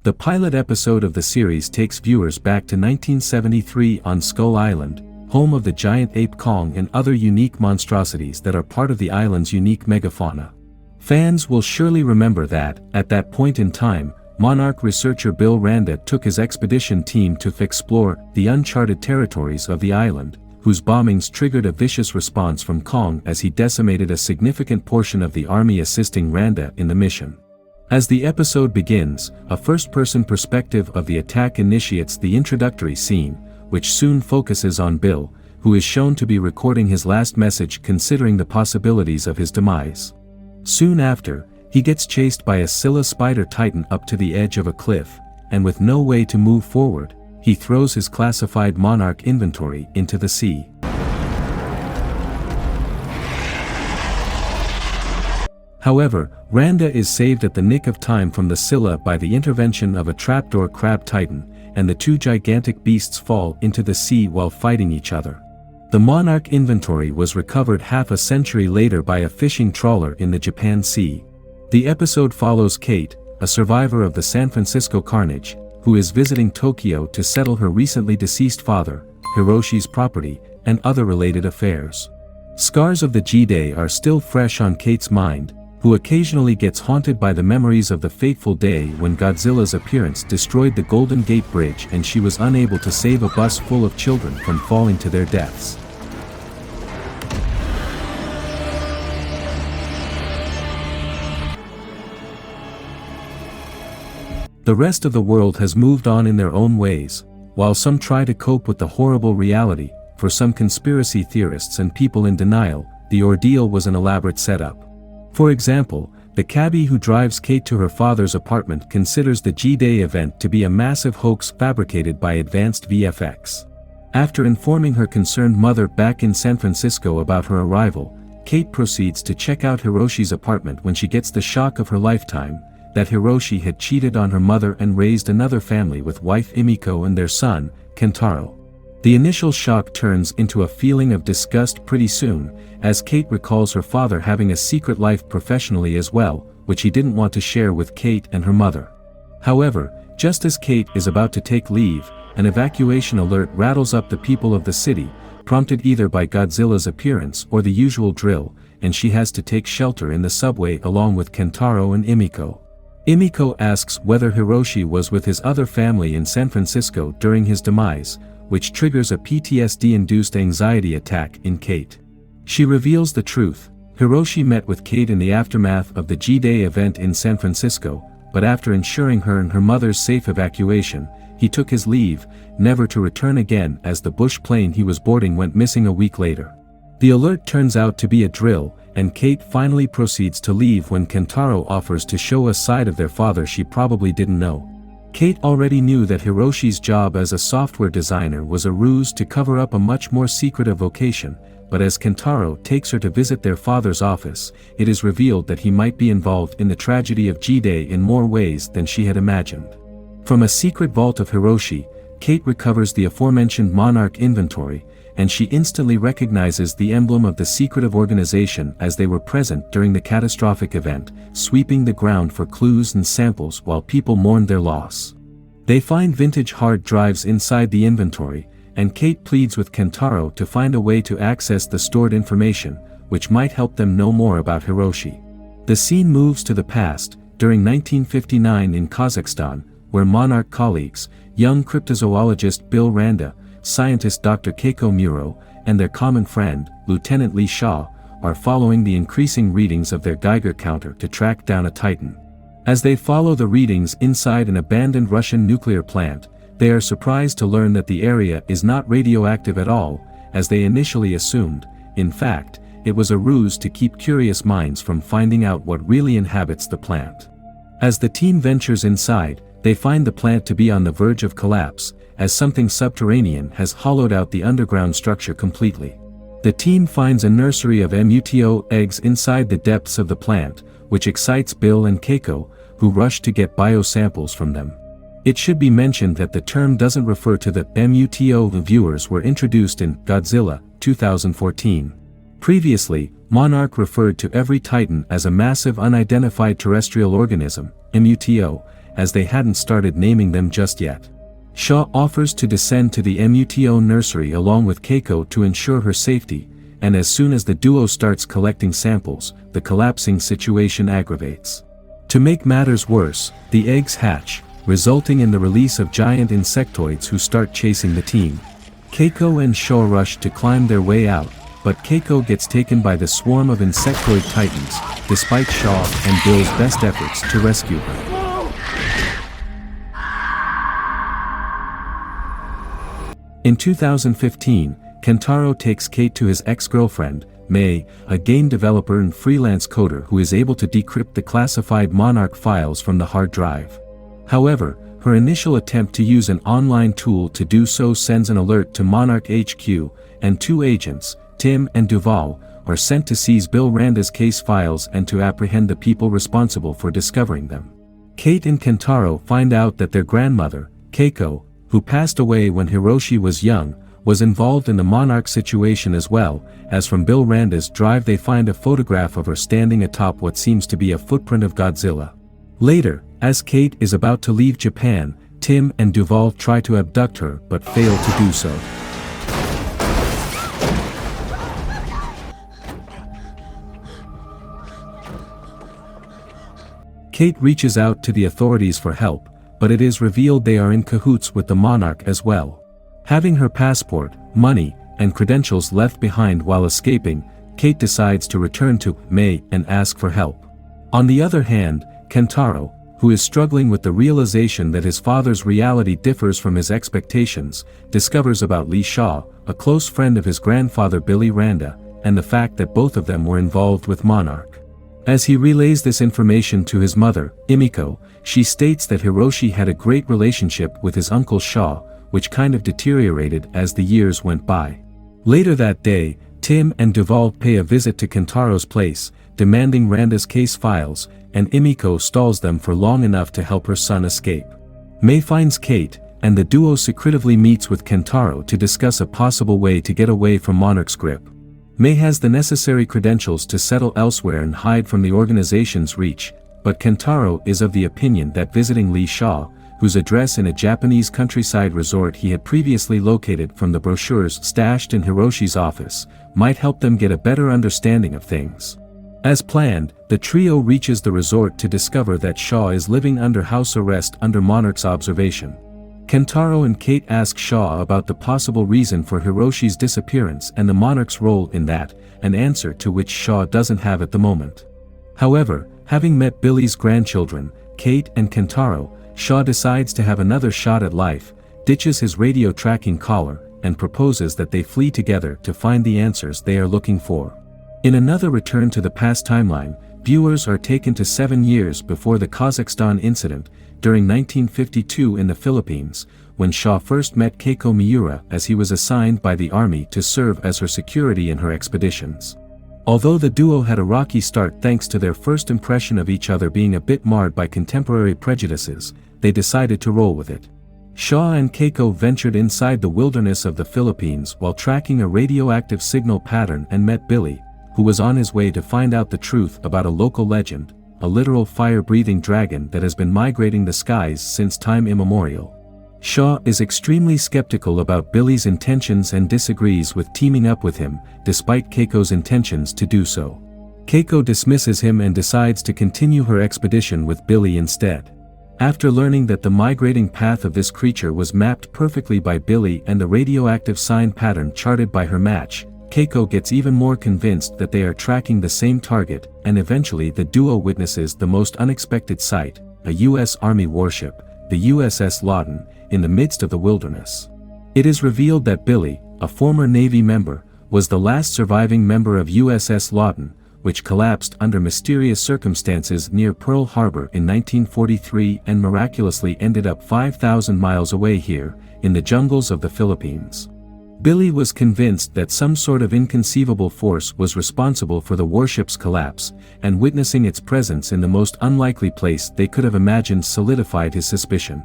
The pilot episode of the series takes viewers back to 1973 on Skull Island, home of the giant ape Kong and other unique monstrosities that are part of the island's unique megafauna. Fans will surely remember that, at that point in time, Monarch researcher Bill Randa took his expedition team to explore the uncharted territories of the island, whose bombings triggered a vicious response from Kong as he decimated a significant portion of the army assisting Randa in the mission. As the episode begins, a first-person perspective of the attack initiates the introductory scene, which soon focuses on Bill, who is shown to be recording his last message considering the possibilities of his demise. Soon after, he gets chased by a Scylla spider titan up to the edge of a cliff, and with no way to move forward, he throws his classified Monarch inventory into the sea. However, Randa is saved at the nick of time from the Scylla by the intervention of a trapdoor crab titan, and the two gigantic beasts fall into the sea while fighting each other. The Monarch inventory was recovered half a century later by a fishing trawler in the Japan Sea. The episode follows Kate, a survivor of the San Francisco carnage, who is visiting Tokyo to settle her recently deceased father, Hiroshi's property, and other related affairs. Scars of the G-Day are still fresh on Kate's mind, who occasionally gets haunted by the memories of the fateful day when Godzilla's appearance destroyed the Golden Gate Bridge and she was unable to save a bus full of children from falling to their deaths. The rest of the world has moved on in their own ways, while some try to cope with the horrible reality. For some conspiracy theorists and people in denial, the ordeal was an elaborate setup. For example, the cabbie who drives Kate to her father's apartment considers the G-Day event to be a massive hoax fabricated by advanced VFX. After informing her concerned mother back in San Francisco about her arrival, Kate proceeds to check out Hiroshi's apartment when she gets the shock of her lifetime, that Hiroshi had cheated on her mother and raised another family with wife Emiko and their son, Kentaro. The initial shock turns into a feeling of disgust pretty soon, as Kate recalls her father having a secret life professionally as well, which he didn't want to share with Kate and her mother. However, just as Kate is about to take leave, an evacuation alert rattles up the people of the city, prompted either by Godzilla's appearance or the usual drill, and she has to take shelter in the subway along with Kentaro and Emiko. Emiko asks whether Hiroshi was with his other family in San Francisco during his demise, which triggers a PTSD-induced anxiety attack in Kate. She reveals the truth. Hiroshi met with Kate in the aftermath of the G-Day event in San Francisco, but after ensuring her and her mother's safe evacuation, he took his leave, never to return again as the bush plane he was boarding went missing a week later. The alert turns out to be a drill, and Kate finally proceeds to leave when Kentaro offers to show a side of their father she probably didn't know. Kate already knew that Hiroshi's job as a software designer was a ruse to cover up a much more secretive vocation, but as Kentaro takes her to visit their father's office, it is revealed that he might be involved in the tragedy of G-Day in more ways than she had imagined. From a secret vault of Hiroshi, Kate recovers the aforementioned Monarch inventory, and she instantly recognizes the emblem of the secretive organization as they were present during the catastrophic event, sweeping the ground for clues and samples while people mourned their loss. They find vintage hard drives inside the inventory, and Kate pleads with Kentaro to find a way to access the stored information, which might help them know more about Hiroshi. The scene moves to the past, during 1959 in Kazakhstan, where Monarch colleagues, young cryptozoologist Bill Randa, scientist Dr. Keiko Muro, and their common friend, Lieutenant Lee Shaw, are following the increasing readings of their Geiger counter to track down a Titan. As they follow the readings inside an abandoned Russian nuclear plant, they are surprised to learn that the area is not radioactive at all, as they initially assumed. In fact, it was a ruse to keep curious minds from finding out what really inhabits the plant. As the team ventures inside, they find the plant to be on the verge of collapse, as something subterranean has hollowed out the underground structure completely. The team finds a nursery of MUTO eggs inside the depths of the plant, which excites Bill and Keiko, who rush to get biosamples from them. It should be mentioned that the term doesn't refer to the MUTO the viewers were introduced in Godzilla, 2014. Previously, Monarch referred to every Titan as a massive unidentified terrestrial organism, MUTO, as they hadn't started naming them just yet. Shaw offers to descend to the MUTO nursery along with Keiko to ensure her safety, and as soon as the duo starts collecting samples, the collapsing situation aggravates. To make matters worse, the eggs hatch, resulting in the release of giant insectoids who start chasing the team. Keiko and Shaw rush to climb their way out, but Keiko gets taken by the swarm of insectoid titans, despite Shaw and Bill's best efforts to rescue her. In 2015, Kentaro takes Kate to his ex-girlfriend, May, a game developer and freelance coder who is able to decrypt the classified Monarch files from the hard drive. However, her initial attempt to use an online tool to do so sends an alert to Monarch HQ, and two agents, Tim and Duval, are sent to seize Bill Randa's case files and to apprehend the people responsible for discovering them. Kate and Kentaro find out that their grandmother, Keiko, who passed away when Hiroshi was young, was involved in the Monarch situation as well, as from Bill Randa's drive they find a photograph of her standing atop what seems to be a footprint of Godzilla. Later, as Kate is about to leave Japan, Tim and Duval try to abduct her but fail to do so. Kate reaches out to the authorities for help, but it is revealed they are in cahoots with the Monarch as well. Having her passport, money, and credentials left behind while escaping, Kate decides to return to May and ask for help. On the other hand, Kentaro, who is struggling with the realization that his father's reality differs from his expectations, discovers about Lee Shaw, a close friend of his grandfather Billy Randa, and the fact that both of them were involved with Monarch. As he relays this information to his mother, Imiko, she states that Hiroshi had a great relationship with his uncle Shaw, which kind of deteriorated as the years went by. Later that day, Tim and Duval pay a visit to Kentaro's place, demanding Randa's case files, and Imiko stalls them for long enough to help her son escape. May finds Kate, and the duo secretively meets with Kentaro to discuss a possible way to get away from Monarch's grip. May has the necessary credentials to settle elsewhere and hide from the organization's reach, but Kentaro is of the opinion that visiting Lee Shaw, whose address in a Japanese countryside resort he had previously located from the brochures stashed in Hiroshi's office, might help them get a better understanding of things. As planned, the trio reaches the resort to discover that Shaw is living under house arrest under Monarch's observation. Kentaro and Kate ask Shaw about the possible reason for Hiroshi's disappearance and the Monarch's role in that, an answer to which Shaw doesn't have at the moment. However, having met Billy's grandchildren, Kate and Kentaro, Shaw decides to have another shot at life, ditches his radio tracking collar, and proposes that they flee together to find the answers they are looking for. In another return to the past timeline, viewers are taken to 7 years before the Kazakhstan incident, during 1952 in the Philippines, when Shaw first met Keiko Miura as he was assigned by the army to serve as her security in her expeditions. Although the duo had a rocky start thanks to their first impression of each other being a bit marred by contemporary prejudices, they decided to roll with it. Shaw and Keiko ventured inside the wilderness of the Philippines while tracking a radioactive signal pattern and met Billy, who was on his way to find out the truth about a local legend, a literal fire-breathing dragon that has been migrating the skies since time immemorial. Shaw is extremely skeptical about Billy's intentions and disagrees with teaming up with him, despite Keiko's intentions to do so. Keiko dismisses him and decides to continue her expedition with Billy instead. After learning that the migrating path of this creature was mapped perfectly by Billy and the radioactive sign pattern charted by her match, Keiko gets even more convinced that they are tracking the same target, and eventually the duo witnesses the most unexpected sight, a U.S. Army warship, the USS Lawton, in the midst of the wilderness. It is revealed that Billy, a former Navy member, was the last surviving member of USS Lawton, which collapsed under mysterious circumstances near Pearl Harbor in 1943 and miraculously ended up 5,000 miles away here, in the jungles of the Philippines. Billy was convinced that some sort of inconceivable force was responsible for the warship's collapse, and witnessing its presence in the most unlikely place they could have imagined solidified his suspicion.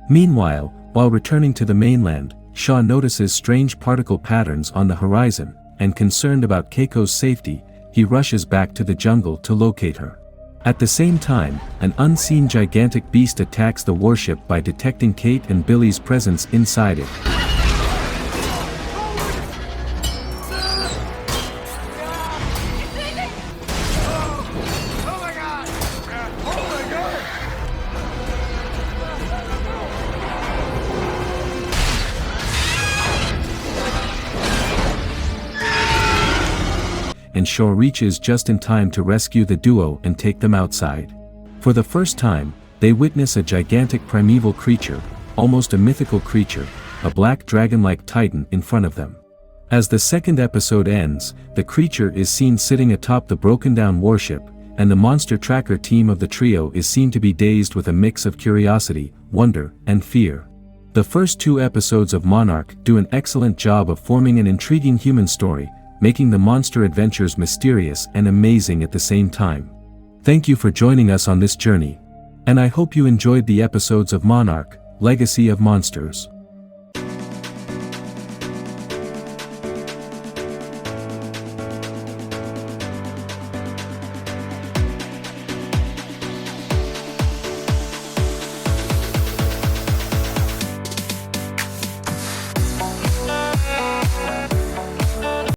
Meanwhile, while returning to the mainland, Shaw notices strange particle patterns on the horizon, and concerned about Keiko's safety, he rushes back to the jungle to locate her. At the same time, an unseen gigantic beast attacks the warship by detecting Kate and Billy's presence inside it. And Shaw reaches just in time to rescue the duo and take them outside. For the first time, they witness a gigantic primeval creature, almost a mythical creature, a black dragon-like titan in front of them. As the second episode ends, the creature is seen sitting atop the broken-down warship, and the monster tracker team of the trio is seen to be dazed with a mix of curiosity, wonder, and fear. The first 2 episodes of Monarch do an excellent job of forming an intriguing human story, making the monster adventures mysterious and amazing at the same time. Thank you for joining us on this journey. And I hope you enjoyed the episodes of Monarch, Legacy of Monsters.